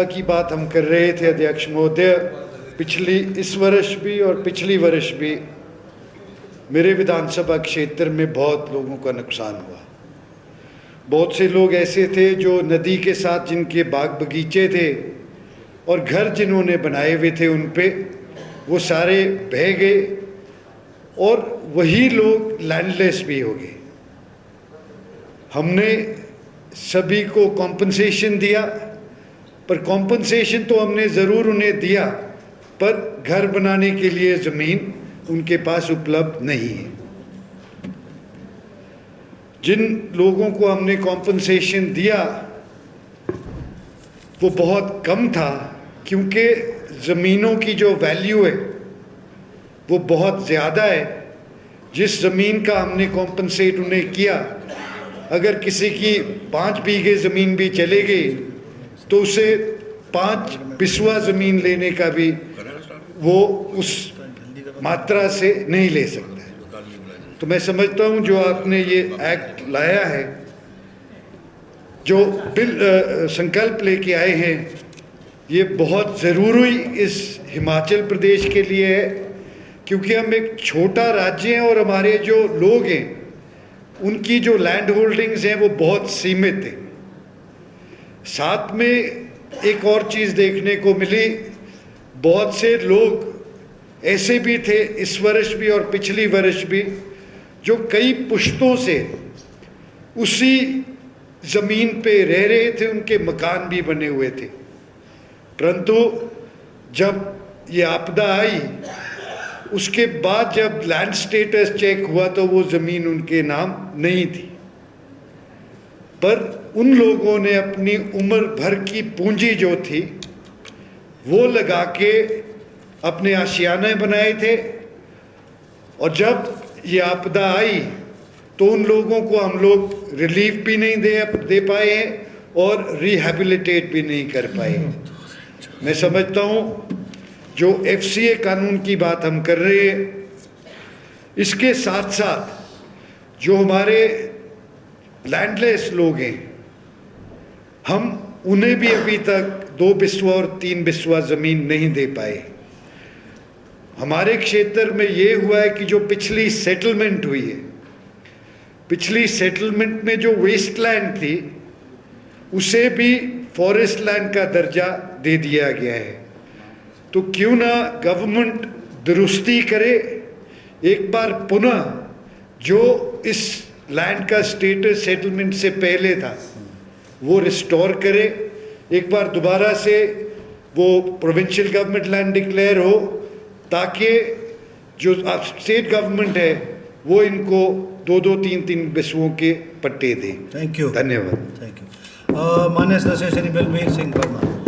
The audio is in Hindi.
की बात हम कर रहे थे अध्यक्ष महोदय, इस वर्ष भी और पिछली वर्ष भी मेरे विधानसभा क्षेत्र में बहुत लोगों का नुकसान हुआ। बहुत से लोग ऐसे थे जो नदी के साथ जिनके बाग बगीचे थे और घर जिन्होंने बनाए हुए थे उन पे वो सारे बह गए और वही लोग लैंडलेस भी हो गए। हमने सभी को कॉम्पनसेशन दिया, पर कॉम्पनसेशन तो हमने ज़रूर उन्हें दिया, पर घर बनाने के लिए ज़मीन उनके पास उपलब्ध नहीं है। जिन लोगों को हमने कॉम्पनसेशन दिया वो बहुत कम था, क्योंकि ज़मीनों की जो वैल्यू है वो बहुत ज़्यादा है। जिस ज़मीन का हमने कॉम्पनसेट उन्हें किया, अगर किसी की 5 बीघे ज़मीन भी चले गई तो उसे 5 बिस्वा ज़मीन लेने का भी वो उस मात्रा से नहीं ले सकता है। तो मैं समझता हूँ जो आपने ये एक्ट लाया है, जो संकल्प लेके आए हैं, ये बहुत ज़रूरी इस हिमाचल प्रदेश के लिए है, क्योंकि हम एक छोटा राज्य हैं और हमारे जो लोग हैं उनकी जो लैंड होल्डिंग्स हैं वो बहुत सीमित है। साथ में एक और चीज़ देखने को मिली, बहुत से लोग ऐसे भी थे इस वर्ष भी और पिछली वर्ष भी जो कई पुश्तों से उसी ज़मीन पे रह रहे थे, उनके मकान भी बने हुए थे, परंतु जब ये आपदा आई उसके बाद जब लैंड स्टेटस चेक हुआ तो वो ज़मीन उनके नाम नहीं थी। पर उन लोगों ने अपनी उम्र भर की पूंजी जो थी वो लगा के अपने आशियाने बनाए थे, और जब ये आपदा आई तो उन लोगों को हम लोग रिलीफ भी नहीं दे पाए हैं और रिहेबिलिटेट भी नहीं कर पाए। मैं समझता हूँ जो FCA कानून की बात हम कर रहे हैं, इसके साथ साथ जो हमारे लैंडलेस लोग हैं, हम उन्हें भी अभी तक 2 बिस्वा और 3 बिस्वा ज़मीन नहीं दे पाए। हमारे क्षेत्र में ये हुआ है कि जो पिछली सेटलमेंट हुई है, पिछली सेटलमेंट में जो वेस्ट लैंड थी उसे भी फॉरेस्ट लैंड का दर्जा दे दिया गया है। तो क्यों ना गवर्नमेंट दुरुस्ती करे, एक बार पुनः जो इस लैंड का स्टेटस सेटलमेंट से पहले था वो रिस्टोर करे, एक बार दोबारा से वो प्रोविंशियल गवर्नमेंट लैंड डिक्लेयर हो, ताकि जो स्टेट गवर्नमेंट है वो इनको 2-2, 3-3 बिस्वों के पट्टे दें। थैंक यू, धन्यवाद। Thank you. माननीय सदस्य श्री बलबीर सिंह वर्मा।